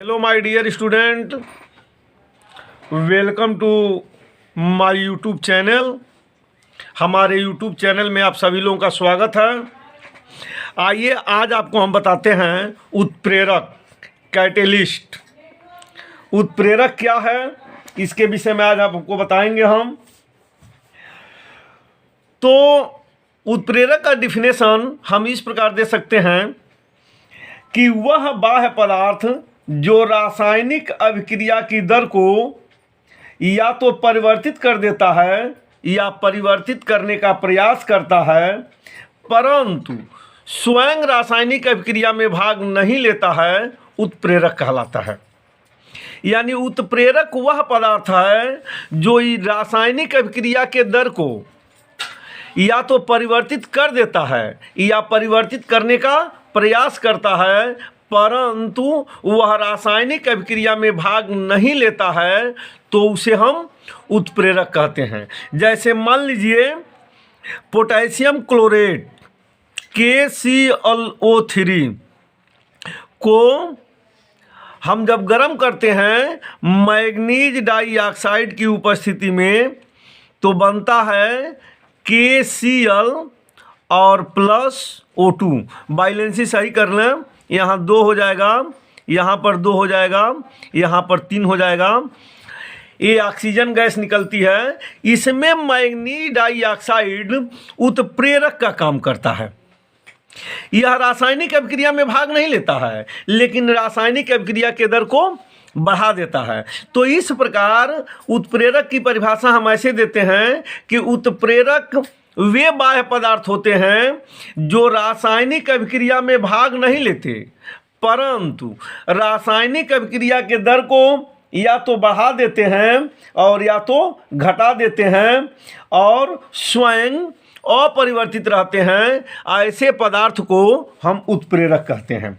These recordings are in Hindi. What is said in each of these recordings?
Hello my dear student, welcome to my YouTube channel. हमारे यूट्यूब चैनल में आप सभी लोगों का स्वागत है। आइए आज आपको हम बताते हैं उत्प्रेरक, कैटेलिस्ट। उत्प्रेरक क्या है, इसके विषय में आज आपको बताएंगे हम। तो उत्प्रेरक का डिफिनेशन हम इस प्रकार दे सकते हैं कि वह बाह्य पदार्थ जो रासायनिक अभिक्रिया की दर को या तो परिवर्तित कर देता है या परिवर्तित करने का प्रयास करता है, परंतु स्वयं रासायनिक अभिक्रिया में भाग नहीं लेता है, उत्प्रेरक कहलाता है। यानी उत्प्रेरक वह पदार्थ है जो रासायनिक अभिक्रिया के दर को या तो परिवर्तित कर देता है या परिवर्तित करने का प्रयास करता है, परंतु वह रासायनिक अभिक्रिया में भाग नहीं लेता है, तो उसे हम उत्प्रेरक कहते हैं। जैसे मान लीजिए पोटेशियम क्लोरेट KClO3 को हम जब गर्म करते हैं मैग्नीज डाइऑक्साइड की उपस्थिति में, तो बनता है KCl और प्लस O2। बैलेंसी सही कर लें, यहाँ 2 हो जाएगा, यहाँ पर 2 हो जाएगा, यहाँ पर 3 हो जाएगा। ये ऑक्सीजन गैस निकलती है, इसमें मैग्नीज डाइऑक्साइड उत्प्रेरक का काम करता है। यह रासायनिक अभिक्रिया में भाग नहीं लेता है, लेकिन रासायनिक अभिक्रिया के दर को बढ़ा देता है। तो इस प्रकार उत्प्रेरक की परिभाषा हम ऐसे देते हैं कि उत्प्रेरक वे बाह्य पदार्थ होते हैं जो रासायनिक अभिक्रिया में भाग नहीं लेते, परंतु रासायनिक अभिक्रिया के दर को या तो बढ़ा देते हैं और या तो घटा देते हैं और स्वयं अपरिवर्तित रहते हैं। ऐसे पदार्थ को हम उत्प्रेरक कहते हैं।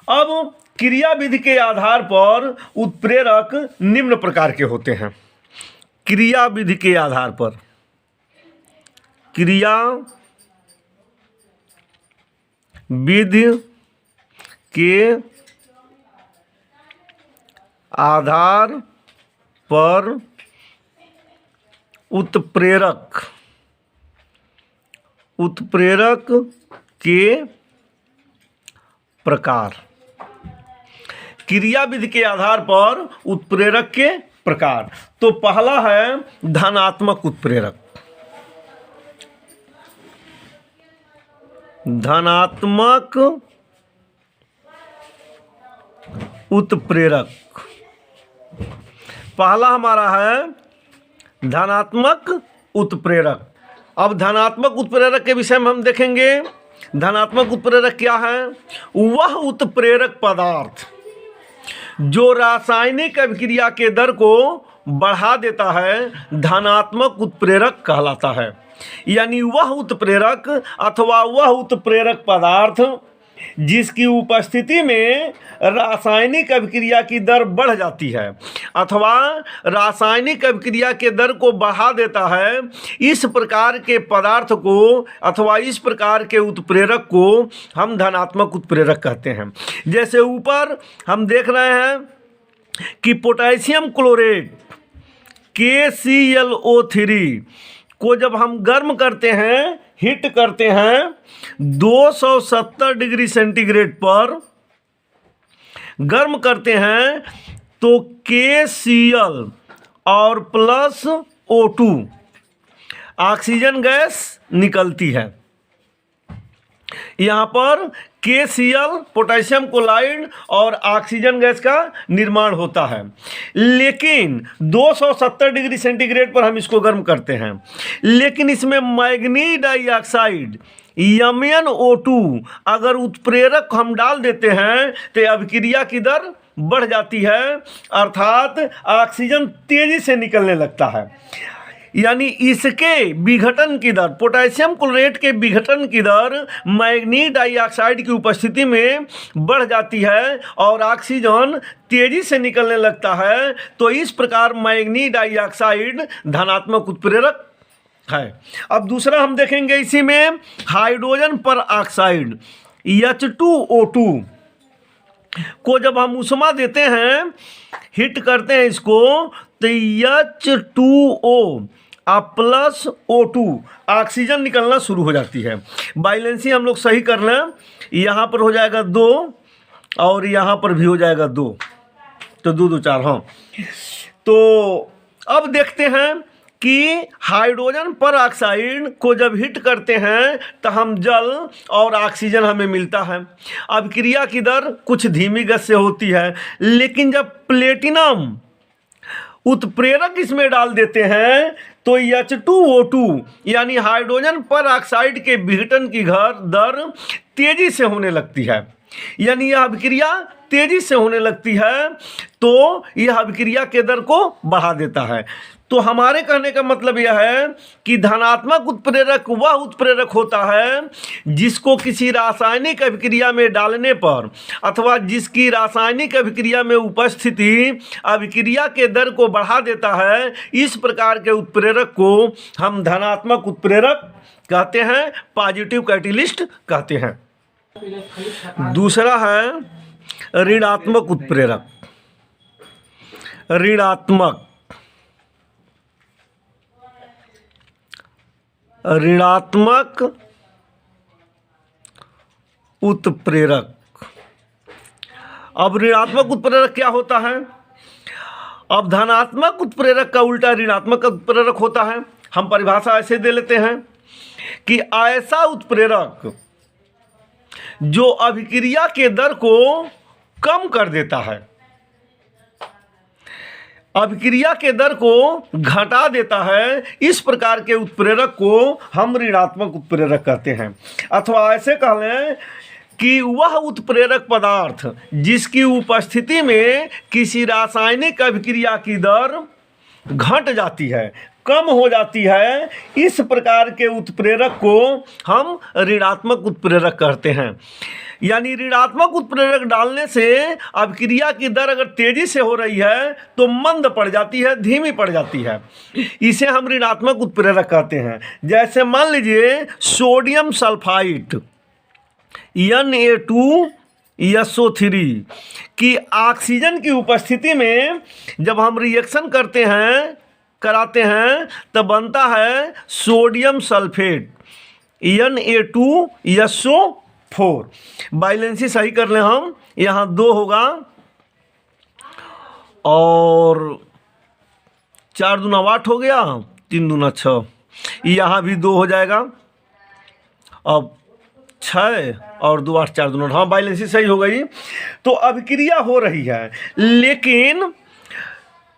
अब क्रिया विधि के आधार पर उत्प्रेरक निम्न प्रकार के होते हैं। क्रिया विधि के आधार पर, क्रिया विधि के आधार पर उत्प्रेरक के प्रकार। क्रिया विधि के आधार पर उत्प्रेरक के प्रकार। तो पहला है धनात्मक उत्प्रेरक। धनात्मक उत्प्रेरक पहला हमारा है धनात्मक उत्प्रेरक। अब धनात्मक उत्प्रेरक के विषय में हम देखेंगे। धनात्मक उत्प्रेरक क्या है? वह उत्प्रेरक पदार्थ जो रासायनिक अभिक्रिया के दर को बढ़ा देता है, धनात्मक उत्प्रेरक कहलाता है। यानी वह उत्प्रेरक अथवा वह उत्प्रेरक पदार्थ जिसकी उपस्थिति में रासायनिक अभिक्रिया की दर बढ़ जाती है अथवा रासायनिक अभिक्रिया के दर को बढ़ा देता है, इस प्रकार के पदार्थ को अथवा इस प्रकार के उत्प्रेरक को हम धनात्मक उत्प्रेरक कहते हैं। जैसे ऊपर हम देख रहे हैं कि पोटेशियम क्लोरेट KClO3 को जब हम गर्म करते हैं, हीट करते हैं 270 डिग्री सेंटीग्रेड पर गर्म करते हैं, तो KCl और प्लस O2 ऑक्सीजन गैस निकलती है। यहाँ पर KCl पोटेशियम क्लोराइड और ऑक्सीजन गैस का निर्माण होता है। लेकिन 270 डिग्री सेंटीग्रेड पर हम इसको गर्म करते हैं, लेकिन इसमें मैग्नीज डाइऑक्साइड MnO2 अगर उत्प्रेरक हम डाल देते हैं तो अभिक्रिया की दर बढ़ जाती है, अर्थात ऑक्सीजन तेजी से निकलने लगता है। यानी इसके विघटन की दर, पोटेशियम क्लोरेट के विघटन की दर मैग्नीज डाइऑक्साइड की उपस्थिति में बढ़ जाती है और ऑक्सीजन तेजी से निकलने लगता है। तो इस प्रकार मैग्नीज डाइऑक्साइड धनात्मक उत्प्रेरक है। अब दूसरा हम देखेंगे इसी में हाइड्रोजन पर ऑक्साइड H2O2 को जब हम उष्मा देते हैं, हिट करते हैं इसको, तो H2O प्लस O2 ऑक्सीजन निकलना शुरू हो जाती है। बैलेंसी हम लोग सही कर लें, यहाँ पर हो जाएगा 2 और यहाँ पर भी हो जाएगा 2, तो 2 2 4। हाँ, तो अब देखते हैं कि हाइड्रोजन पर ऑक्साइड को जब हिट करते हैं तो हम जल और ऑक्सीजन हमें मिलता है। अब क्रिया की दर कुछ धीमी गति से होती है, लेकिन जब प्लेटिनम उत्प्रेरक इसमें डाल देते हैं तो H2O2 यानी हाइड्रोजन पर ऑक्साइड के विघटन की दर तेजी से होने लगती है, यानी यह अभिक्रिया तेजी से होने लगती है, तो यह अभिक्रिया के दर को बढ़ा देता है। तो हमारे कहने का मतलब यह है कि धनात्मक उत्प्रेरक वह उत्प्रेरक होता है जिसको किसी रासायनिक अभिक्रिया में डालने पर अथवा जिसकी रासायनिक अभिक्रिया में उपस्थिति अभिक्रिया के दर को बढ़ा देता है। इस प्रकार के उत्प्रेरक को हम धनात्मक उत्प्रेरक कहते हैं, पॉजिटिव कैटेलिस्ट कहते हैं। दूसरा है ऋणात्मक उत्प्रेरक। ऋणात्मक उत्प्रेरक। अब ऋणात्मक उत्प्रेरक क्या होता है? अब धनात्मक उत्प्रेरक का उल्टा ऋणात्मक उत्प्रेरक होता है। हम परिभाषा ऐसे दे लेते हैं कि ऐसा उत्प्रेरक जो अभिक्रिया के दर को कम कर देता है, अभिक्रिया के दर को घटा देता है, इस प्रकार के उत्प्रेरक को हम ऋणात्मक उत्प्रेरक कहते हैं। अथवा ऐसे कह लें कि वह उत्प्रेरक पदार्थ जिसकी उपस्थिति में किसी रासायनिक अभिक्रिया की दर घट जाती है, कम हो जाती है, इस प्रकार के उत्प्रेरक को हम ऋणात्मक उत्प्रेरक कहते हैं। यानी ऋणात्मक उत्प्रेरक डालने से अभिक्रिया की दर अगर तेजी से हो रही है तो मंद पड़ जाती है, धीमी पड़ जाती है, इसे हम ऋणात्मक उत्प्रेरक कहते हैं। जैसे मान लीजिए सोडियम सल्फाइड Na2SO3 की ऑक्सीजन की उपस्थिति में जब हम रिएक्शन कराते हैं तो बनता है सोडियम सल्फेट Na2SO4। बैलेंसी सही कर लें हम, यहाँ 2 होगा और 4 दूना 8 हो गया, 3 दूना 6, यहाँ भी 2 हो जाएगा। अब 6 और 2 8 4 दूना, हाँ बैलेंसी सही हो गई। तो अभिक्रिया हो रही है, लेकिन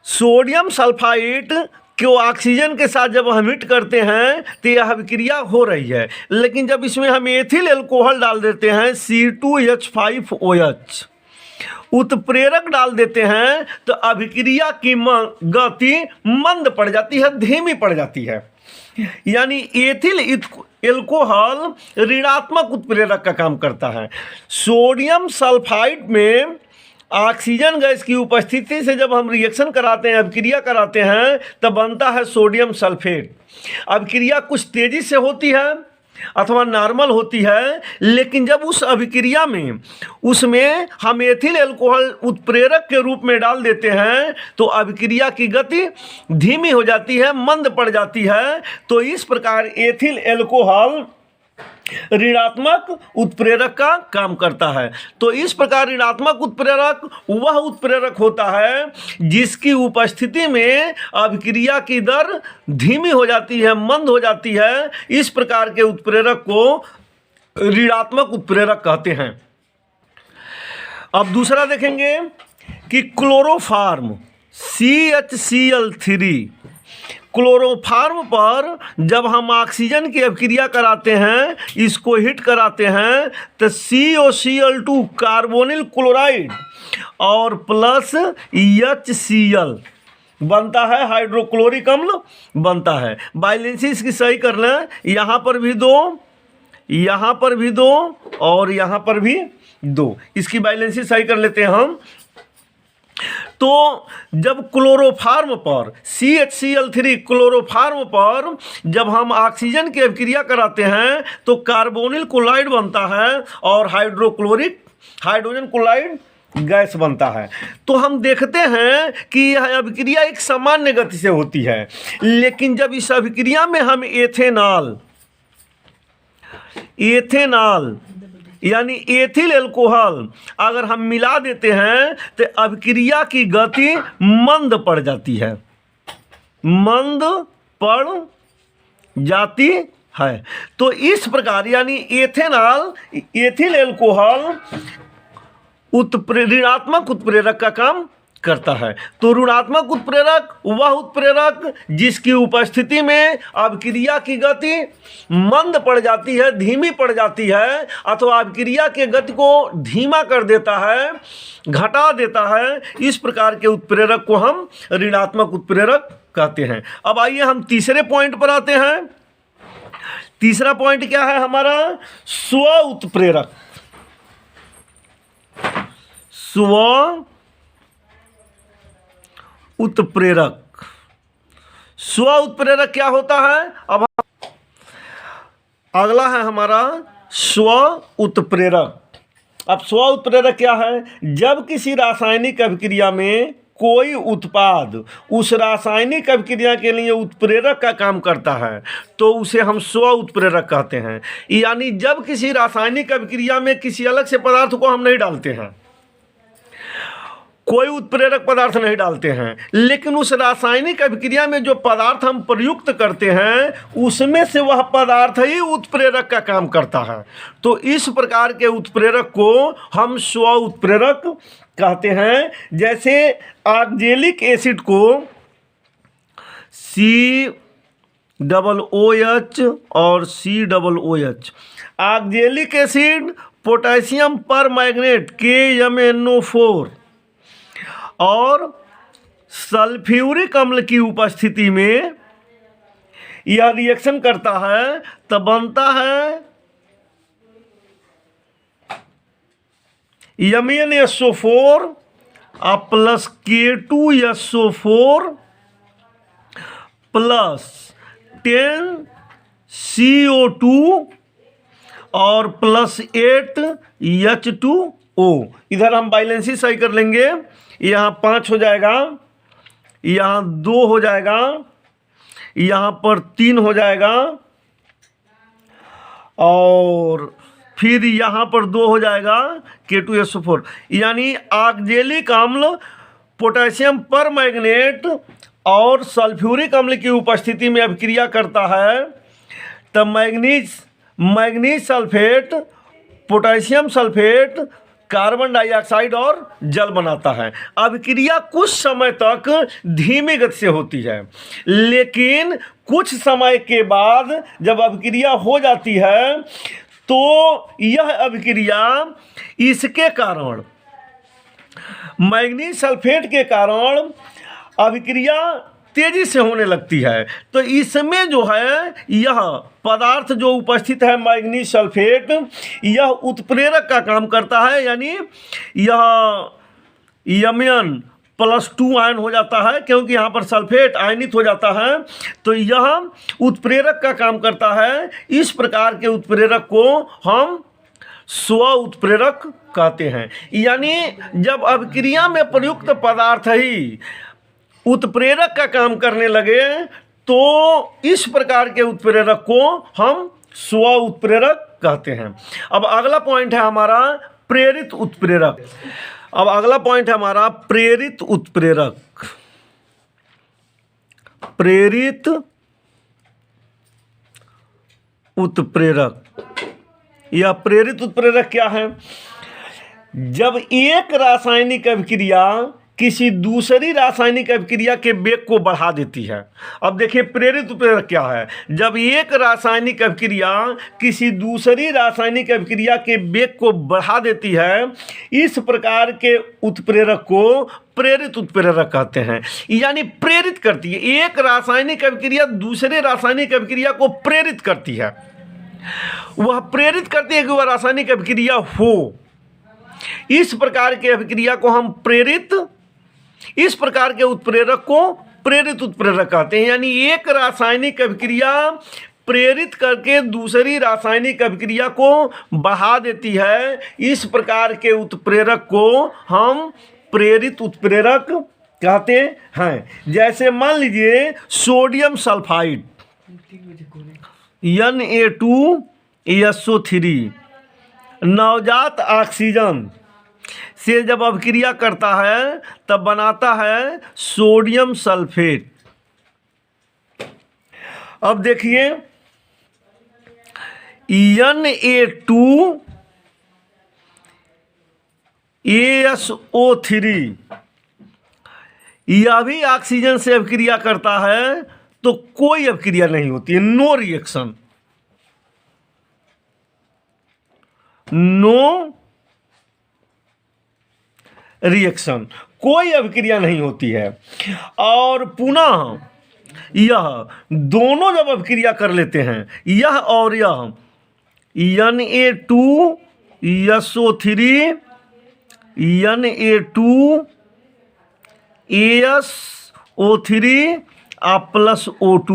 सोडियम सल्फाइड को ऑक्सीजन के साथ जब हम हिट करते हैं तो यह अभिक्रिया हो रही है, लेकिन जब इसमें हम एथिल एल्कोहल डाल देते हैं C2H5OH उत्प्रेरक डाल देते हैं तो अभिक्रिया की गति मंद पड़ जाती है, धीमी पड़ जाती है। यानी एथिल एल्कोहल ऋणात्मक उत्प्रेरक का काम करता है। सोडियम सल्फाइड में ऑक्सीजन गैस की उपस्थिति से जब हम रिएक्शन कराते हैं, अभिक्रिया कराते हैं, तब बनता है सोडियम सल्फेट। अभिक्रिया कुछ तेजी से होती है अथवा नॉर्मल होती है, लेकिन जब उस अभिक्रिया में उसमें हम एथिल एल्कोहल उत्प्रेरक के रूप में डाल देते हैं तो अभिक्रिया की गति धीमी हो जाती है, मंद पड़ जाती है। तो इस प्रकार एथिल एल्कोहल ऋणात्मक उत्प्रेरक का काम करता है। तो इस प्रकार ऋणात्मक उत्प्रेरक वह उत्प्रेरक होता है जिसकी उपस्थिति में अभिक्रिया की दर धीमी हो जाती है, मंद हो जाती है। इस प्रकार के उत्प्रेरक को ऋणात्मक उत्प्रेरक कहते हैं। अब दूसरा देखेंगे कि क्लोरोफार्म CHCl3, क्लोरोफार्म पर जब हम ऑक्सीजन की अभिक्रिया कराते हैं, इसको हिट कराते हैं, तो COCl2 कार्बोनिल क्लोराइड और प्लस HCl बनता है, हाइड्रोक्लोरिक अम्ल बनता है। बैलेंसी इसकी सही कर लें, यहाँ पर भी 2, यहाँ पर भी 2 और यहाँ पर भी 2, इसकी बैलेंसी सही कर लेते हैं हम। तो जब क्लोरोफार्म पर CHCl3 क्लोरोफार्म पर जब हम ऑक्सीजन की अभिक्रिया कराते हैं तो कार्बोनिल क्लोराइड बनता है और हाइड्रोजन क्लोराइड गैस बनता है। तो हम देखते हैं कि यह अभिक्रिया एक सामान्य गति से होती है, लेकिन जब इस अभिक्रिया में हम एथेनॉल यानी एथिल एल्कोहल अगर हम मिला देते हैं तो अभिक्रिया की गति मंद पड़ जाती है, मंद पड़ जाती है। तो इस प्रकार यानी एथिल एल्कोहल ऋणात्मक उत्प्रेरक का काम करता है। तो ऋणात्मक उत्प्रेरक वह उत्प्रेरक जिसकी उपस्थिति में अभिक्रिया की गति मंद पड़ जाती है, धीमी पड़ जाती है, अथवा अभिक्रिया के गति को धीमा कर देता है, घटा देता है। इस प्रकार के उत्प्रेरक को हम ऋणात्मक उत्प्रेरक कहते हैं। अब आइए हम तीसरे पॉइंट पर आते हैं। तीसरा पॉइंट क्या है हमारा? स्व उत्प्रेरक। स्व उत्प्रेरक। स्व उत्प्रेरक क्या होता है? अब अगला है हमारा स्व उत्प्रेरक। अब स्व उत्प्रेरक क्या है? जब किसी रासायनिक अभिक्रिया में कोई उत्पाद उस रासायनिक अभिक्रिया के लिए उत्प्रेरक का काम करता है तो उसे हम स्व उत्प्रेरक कहते हैं। यानी जब किसी रासायनिक अभिक्रिया में किसी अलग से पदार्थ को हम नहीं डालते हैं, कोई उत्प्रेरक पदार्थ नहीं डालते हैं, लेकिन उस रासायनिक अभिक्रिया में जो पदार्थ हम प्रयुक्त करते हैं उसमें से वह पदार्थ ही उत्प्रेरक का काम करता है। तो इस प्रकार के उत्प्रेरक को हम स्व उत्प्रेरक कहते हैं। जैसे ऑक्जेलिक एसिड को COOH और COOH, oxalic acid potassium permanganate KMnO4 और सल्फ्यूरिक अम्ल की उपस्थिति में यह रिएक्शन करता है तब बनता है MnSO4 plus K2SO4 plus 10CO2 और प्लस 8H2O। इधर हम बैलेंसी सही कर लेंगे। यहाँ 5 हो जाएगा, यहाँ 2 हो जाएगा, यहाँ पर 3 हो जाएगा और फिर यहाँ पर 2 हो जाएगा K2SO4। यानी ऑक्जेलिक अम्ल पोटेशियम परमैंगनेट और सल्फ्यूरिक अम्ल की उपस्थिति में अभिक्रिया करता है तब manganese sulphate, potassium sulphate, carbon dioxide और जल बनाता है। अभिक्रिया कुछ समय तक धीमी गति से होती है, लेकिन कुछ समय के बाद जब अभिक्रिया हो जाती है तो यह अभिक्रिया इसके कारण, मैग्नीज सल्फेट के कारण अभिक्रिया तेजी से होने लगती है। तो इसमें जो है यह पदार्थ जो उपस्थित है मैग्नीज सल्फेट, यह उत्प्रेरक का काम करता है। यानी यह Mn+2 आयन हो जाता है, क्योंकि यहाँ पर सल्फेट आयनित हो जाता है, तो यह उत्प्रेरक का काम करता है। इस प्रकार के उत्प्रेरक को हम स्व उत्प्रेरक कहते हैं। यानी जब अभिक्रिया में प्रयुक्त पदार्थ ही उत्प्रेरक का काम करने लगे तो इस प्रकार के उत्प्रेरक को हम स्व उत्प्रेरक कहते हैं। अब अगला पॉइंट है हमारा प्रेरित उत्प्रेरक। अब अगला पॉइंट है हमारा प्रेरित उत्प्रेरक। प्रेरित उत्प्रेरक या प्रेरित उत्प्रेरक क्या है? जब एक रासायनिक अभिक्रिया किसी दूसरी रासायनिक अभिक्रिया के वेग को बढ़ा देती है। अब देखिए प्रेरित उत्प्रेरक क्या है? जब एक रासायनिक अभिक्रिया किसी दूसरी रासायनिक अभिक्रिया के वेग को बढ़ा देती है, इस प्रकार के उत्प्रेरक को प्रेरित उत्प्रेरक कहते हैं। यानी प्रेरित करती है, एक रासायनिक अभिक्रिया दूसरे रासायनिक अभिक्रिया को प्रेरित करती है। वह प्रेरित करती है कि वह रासायनिक अभिक्रिया हो। इस प्रकार के अभिक्रिया को हम इस प्रकार के उत्प्रेरक को प्रेरित उत्प्रेरक कहते हैं। यानी एक रासायनिक अभिक्रिया प्रेरित करके दूसरी रासायनिक अभिक्रिया को बढ़ा देती है। इस प्रकार के उत्प्रेरक को हम प्रेरित उत्प्रेरक कहते हैं। जैसे मान लीजिए सोडियम सल्फाइड Na2SO3 नवजात ऑक्सीजन से जब अभिक्रिया करता है तब बनाता है सोडियम सल्फेट। अब देखिए Na2SO3 यह भी ऑक्सीजन से अभिक्रिया करता है तो कोई अभिक्रिया नहीं होती है, नो रिएक्शन, नो रिएक्शन, कोई अभिक्रिया नहीं होती है। और पुनः यह दोनों जब अभिक्रिया कर लेते हैं, यह और यह Na2SO3 Na2SO3 प्लस O2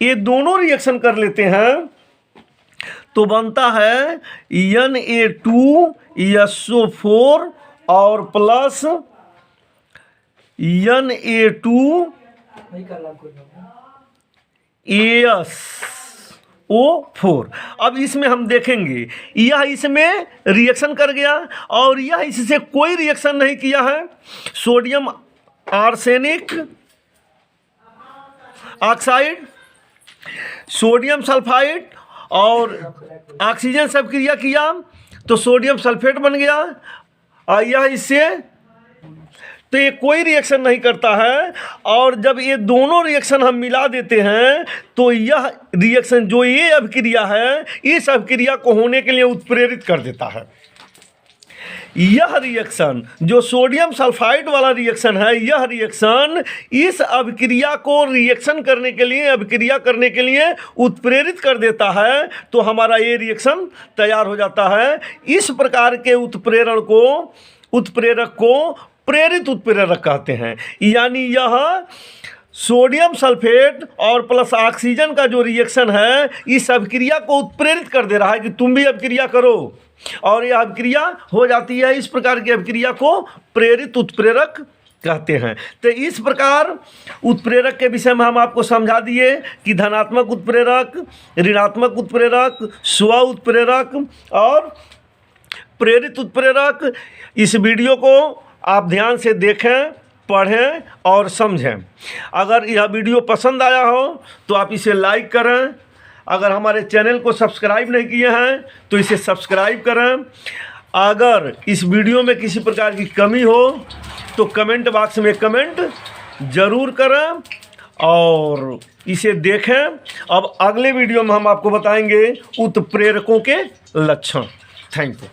ये दोनों रिएक्शन कर लेते हैं तो बनता है Na2SO4 और प्लस Na2SO4। अब इसमें हम देखेंगे यह इसमें रिएक्शन कर गया और यह इससे कोई रिएक्शन नहीं किया है। Sodium arsenic oxide, sodium sulphide और ऑक्सीजन से अभिक्रिया किया तो सोडियम सल्फेट बन गया और यह इससे तो ये कोई रिएक्शन नहीं करता है। और जब ये दोनों रिएक्शन हम मिला देते हैं तो यह रिएक्शन जो ये अभिक्रिया है इस अभिक्रिया को होने के लिए उत्प्रेरित कर देता है। यह रिएक्शन जो सोडियम सल्फाइड वाला रिएक्शन है, यह रिएक्शन इस अभिक्रिया को रिएक्शन करने के लिए, अभिक्रिया करने के लिए उत्प्रेरित कर देता है तो हमारा ये रिएक्शन तैयार हो जाता है। इस प्रकार के उत्प्रेरक को प्रेरित उत्प्रेरक कहते हैं। यानी यह सोडियम सल्फेट और प्लस ऑक्सीजन का जो रिएक्शन है इस अभिक्रिया को उत्प्रेरित कर दे रहा है कि तुम भी अभिक्रिया करो और यह अभिक्रिया हो जाती है। इस प्रकार की अभिक्रिया को प्रेरित उत्प्रेरक कहते हैं। तो इस प्रकार उत्प्रेरक के विषय में हम आपको समझा दिए कि धनात्मक उत्प्रेरक, ऋणात्मक उत्प्रेरक, स्व उत्प्रेरक और प्रेरित उत्प्रेरक। इस वीडियो को आप ध्यान से देखें, पढ़ें और समझें। अगर यह वीडियो पसंद आया हो तो आप इसे लाइक करें। अगर हमारे चैनल को सब्सक्राइब नहीं किए हैं तो इसे सब्सक्राइब करें। अगर इस वीडियो में किसी प्रकार की कमी हो तो कमेंट बॉक्स में कमेंट ज़रूर करें और इसे देखें। अब अगले वीडियो में हम आपको बताएंगे उत्प्रेरकों के लक्षण। Thank you.